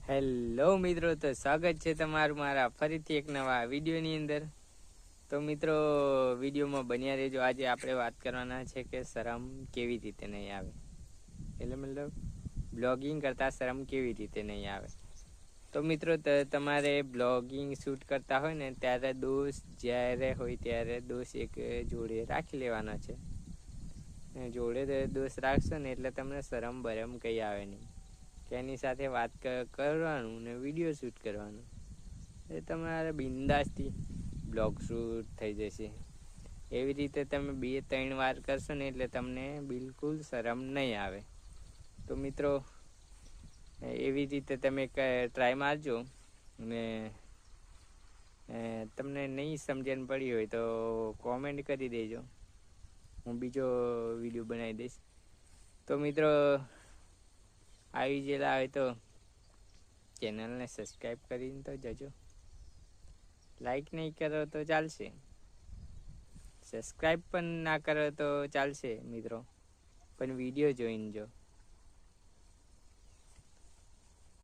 Hello મિત્રો, તો સ્વાગત છે તમારું મારા ફરીથી એક નવા વિડીયોની અંદર. તો મિત્રો, વિડીયોમાં બન્યા રહેજો. આજે આપણે વાત કરવાના છે કે શરમ કેવી રીતે નહીં આવે, એટલે મતલબ બ્લોગિંગ કરતાં શરમ કેવી રીતે નહીં આવે. તો મિત્રો, તમારે બ્લોગિંગ શૂટ કરતા હોય ને ત્યારે દોસ્ત જ્યારે હોય ત્યારે દોસ્ત એક જોડે રાખી લેવાના છે. જોડે દોસ્ત રાખશો ને એટલે તમને શરમ બરમ કંઈ આવે નહીં. કે એની સાથે વાત કરવાનું ને વિડીયો શૂટ કરવાનું, એ તમારે બિંદાસથી બ્લોગ શૂટ થઈ જશે. એવી રીતે તમે 2-3 વાર કરશો ને એટલે તમને બિલકુલ શરમ નહીં આવે. તો મિત્રો, એવી રીતે તમે ટ્રાય મારજો. ને તમને નહીં સમજણ પડી હોય તો કોમેન્ટ કરી દેજો, હું બીજો વિડીયો બનાવી દઈશ. તો મિત્રો, આવી ગયેલા હોય તો ચેનલને સબસ્ક્રાઈબ કરીને તો જજો. લાઈક નહીં કરો તો ચાલશે, સબસ્ક્રાઈબ પણ ના કરો તો ચાલશે મિત્રો, પણ વિડીયો જોઈને જો.